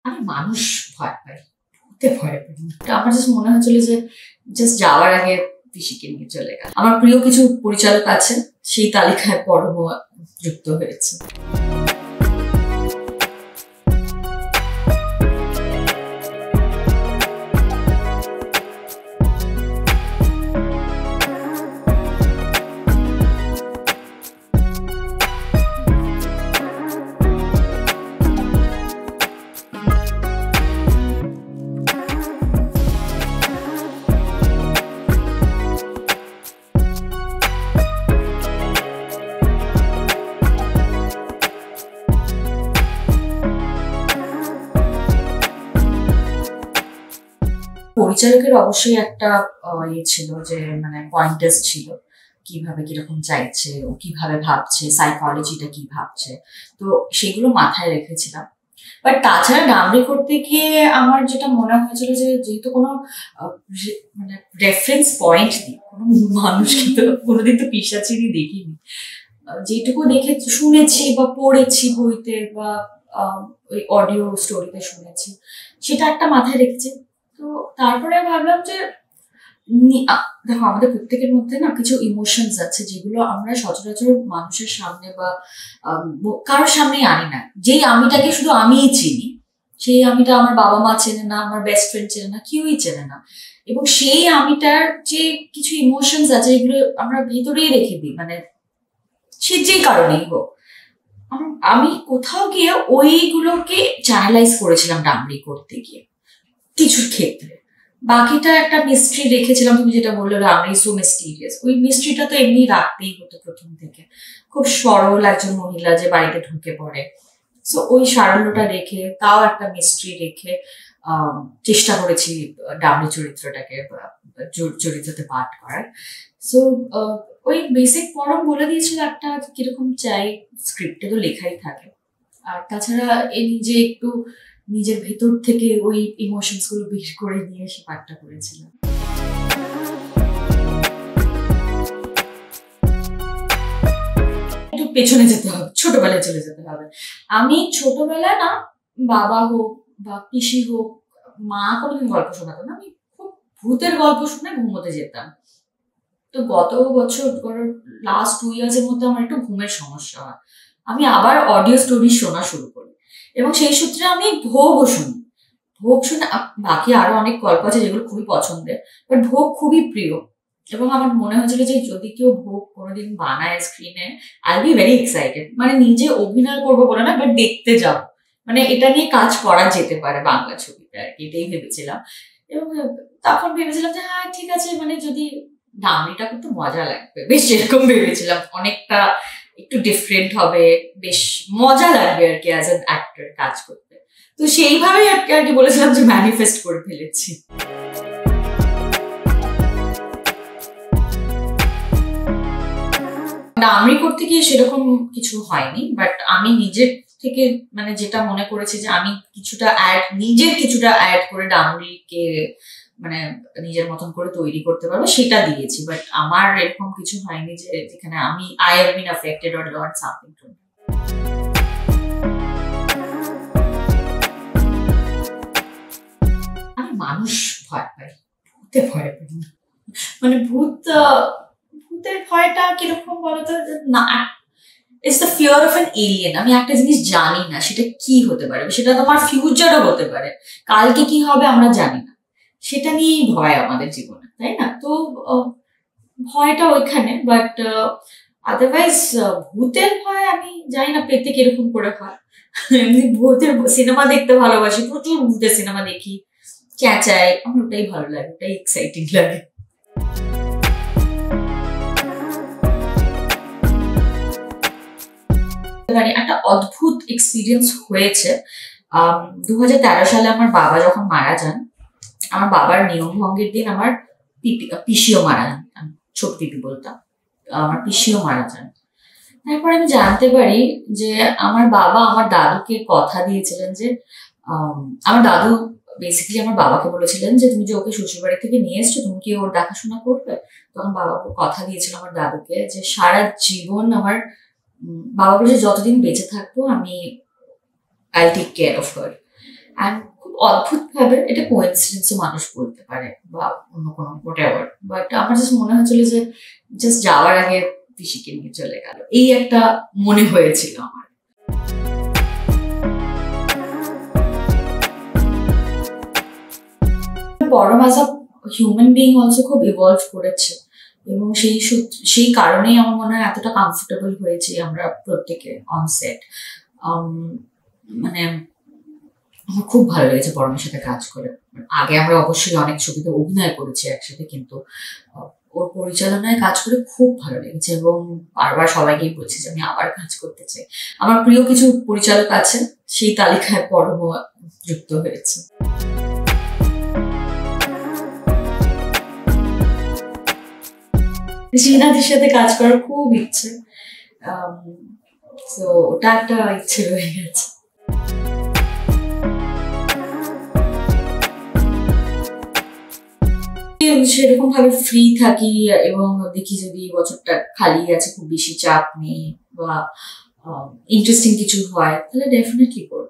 আমি মানুষ ভয় পাই, ভূতে ভয় পাই। আমার জাস্ট মনে হচ্ছিল যে জাস্ট যাওয়ার আগে পিসিকে নিয়ে চলে গেল। আমার প্রিয় কিছু পরিচালক আছে, সেই তালিকায় পরম যুক্ত হয়েছে। পরিচালকের অবশ্যই একটা ইয়ে ছিল যে মানে পয়েন্টার্স ছিল, কিভাবে কিরকম চাইছে, ও কিভাবে ভাবছে, সাইকোলজিটা কি ভাবছে, তো সেগুলো মাথায় রেখেছিলাম। বাট তাছাড়া ডামরি করতে গিয়ে আমার যেটা মনে হয়েছিল যে যেহেতু কোনো মানে রেফারেন্স পয়েন্ট নেই, কোনো মানুষকে তো কোনোদিন তো পিশাচিরই দেখিনি, যেটুকু দেখে শুনেছি বা পড়েছি বইতে বা ওই অডিও স্টোরিতে শুনেছি, সেটা একটা মাথায় রেখেছি। তো তারপরে ভাবলাম যে দেখো আমাদের প্রত্যেকের মধ্যে না কিছু ইমোশনস আছে যেগুলো আমরা সচরাচর মানুষের সামনে বা কারোর সামনেই আনি না। যেই আমিটাকে শুধু আমিই চিনি, সেই আমিটা আমার বাবা মা চেনে না, আমার বেস্ট ফ্রেন্ড চেনে না, কেউই চেনে না। এবং সেই আমিটার যে কিছু ইমোশনস আছে এগুলো আমরা ভেতরেই রেখে দিই, মানে সে যেই কারণেই হোক। আমি কোথাও গিয়ে ওইগুলোকে চ্যানেলাইজ করেছিলাম ডামরি করতে গিয়ে কিছুর ক্ষেত্রে। বাকিটা একটা মিস্ট্রি রেখেছিলাম, তুমি যেটা বললে ডামরি সো মিস্টিরিয়াস, ওই মিস্ট্রিটা তো এমনি রাখতেই হতো প্রথম থেকে। খুব সরল একজন মহিলা যে বাড়িতে ঢুকে পড়ে, সো ওই সারল্যটা রেখে তাও একটা মিস্ট্রি রেখে চেষ্টা করেছি ডামরি চরিত্রটাকে চরিত্রতে পাঠ করার। সো ওই বেসিক পরম বলে দিয়েছিল একটা কিরকম চাই, স্ক্রিপ্টে তো লেখাই থাকে। আর তাছাড়া এই নিজে একটু নিজের ভেতর থেকে ওই ইমোশনস গুলো বের করে নিয়ে সে পাঠটা করেছিলাম। একটু পেছনে যেতে হবে, ছোটবেলায় চলে যেতে হবে। আমি ছোটবেলায় না, বাবা হোক বা পিসি হোক, মা কোনোদিন গল্প শোনাতো না, আমি খুব ভূতের গল্প শুনে ঘুমোতে যেতাম। তো গত বছর লাস্ট 2 ইয়ার্সের মধ্যে আমার একটু ঘুমের সমস্যা হয়, আমি আবার অডিও স্টোরি শোনা শুরু করি এবং সেই সূত্রে আমি ভোগও শুনি। ভোগ শুনে বাকি আরো অনেক গল্প আছে যেগুলো খুবই পছন্দের, বাট ভোগ খুবই প্রিয়। এবং আমার মনে হয়েছিল যে যদি কেউ ভোগ কোনোদিন বানায় স্ক্রিনে, আই বি ভেরি এক্সাইটেড। মানে নিজে অভিনয় করবো বলে না, বাট দেখতে যাব, মানে এটা নিয়ে কাজ করা যেতে পারে বাংলা ছবিতে আর কি, এটাই ভেবেছিলাম। এবং তখন ভেবেছিলাম যে হ্যাঁ ঠিক আছে, মানে যদি ডামরিটা করতে মজা লাগবে, বেশ এরকম ভেবেছিলাম, অনেকটা একটু ডিফারেন্ট হবে, বেশ মজা লাগবে আর কি অ্যাজ অ্যান অ্যাক্টর কাজ করতে। তো সেইভাবেই আর কি বলেছিলাম যে ম্যানিফেস্ট করে ফেলেছি। ডামরি করতে গিয়ে সেরকম কিছু হয়নি, বাট আমি নিজের থেকে মানে যেটা মনে করেছি যে আমি নিজের কিছুটা অ্যাড করে ডামরিকে মানে নিজের মতন করে তৈরি করতে পারবো, সেটা দিয়েছি। বাট আমার এরকম কিছু হয়নি যে যেখানে আমি I have been affected or learn something from. আমি মানুষ ভয় পাই, ভূতে ভয় পাই না। মানে ভূতের ভয়টা কিরকম বলতো না, it's the fear of an alien. আমি একটা জিনিস জানি না সেটা কি হতে পারে, সেটা তোমার ফিউচারও হতে পারে, কালকে কি হবে আমরা জানি না, সেটা নিয়েই ভয় আমাদের জীবনে, তাই না? তো ভয়টা ওইখানে। বাট আদারওয়াইজ ভূতের ভয় আমি জানি না পেতে কিরকম করে হয়। এমনি ভূতের সিনেমা দেখতে ভালোবাসি, প্রচুর ভূতের সিনেমা দেখি, চেঁচাই, আমার ওটাই ভালো লাগে, ওটাই এক্সাইটিং লাগে। একটা অদ্ভুত এক্সপিরিয়েন্স হয়েছে। 2013 সালে আমার বাবা যখন মারা যান, আমার বাবার নিয়ম ভঙ্গের দিন আমার পিসিও মারা যান, ছোট পিপি বলতাম, আমার পিসিও মারা যান। তারপর আমি জানতে পারি যে আমার বাবা আমার দাদুকে কথা দিয়েছিলেন যে আমার দাদু বেসিক্যালি আমার বাবাকে বলেছিলেন যে তুমি যে ওকে শ্বশুরবাড়ি থেকে নিয়ে এসছো, তুমি কি ওর দেখাশোনা করবে? তখন বাবা কথা দিয়েছিল আমার দাদুকে যে সারা জীবন আমার বাবা বলেছে যতদিন বেঁচে থাকবো আমি I take care of her. And খুব অদ্ভুত ভাবে এটা কোইন্সিডেন্সও মানুষ বলতে পারে বা অন্য কোনো হোয়াটএভার, বাট আমার জাস্ট মনে হয়েছিল যে জাস্ট যাওয়ার আগে পিসিকে নিয়ে চলে গেল, এই একটা মনে হয়েছিল আমার। পরম as a human being also খুব ইভলভ করেছে, এবং সেই কারণেই আমার মনে হয় এতটা কমফোর্টেবল হয়েছি আমরা প্রত্যেকে অন সেট। মানে আমার খুব ভালো লেগেছে পরমের সাথে কাজ করে। আগে আমরা অবশ্যই অনেক ছবিতে অভিনয় করেছি একসাথে, কিন্তু ওর পরিচালনায় কাজ করে খুব ভালো লেগেছে, এবং বারবার সবাইকেই বলছি যে আমি আবার কাজ করতে চাই। আমার প্রিয় কিছু পরিচালক আছেন, সেই তালিকায় পরমও যুক্ত হয়েছে। শ্রীনাথের সাথে কাজ করার খুব ইচ্ছে, তো ওটা একটা ইচ্ছে রয়ে গেছে। সেরকম ভাবে ফ্রি থাকি এবং দেখি যদি বছরটা খালি আছে, খুব বেশি চাপ নেই বা ইন্টারেস্টিং কিছু হয়, তাহলে ডেফিনেটলি করবো।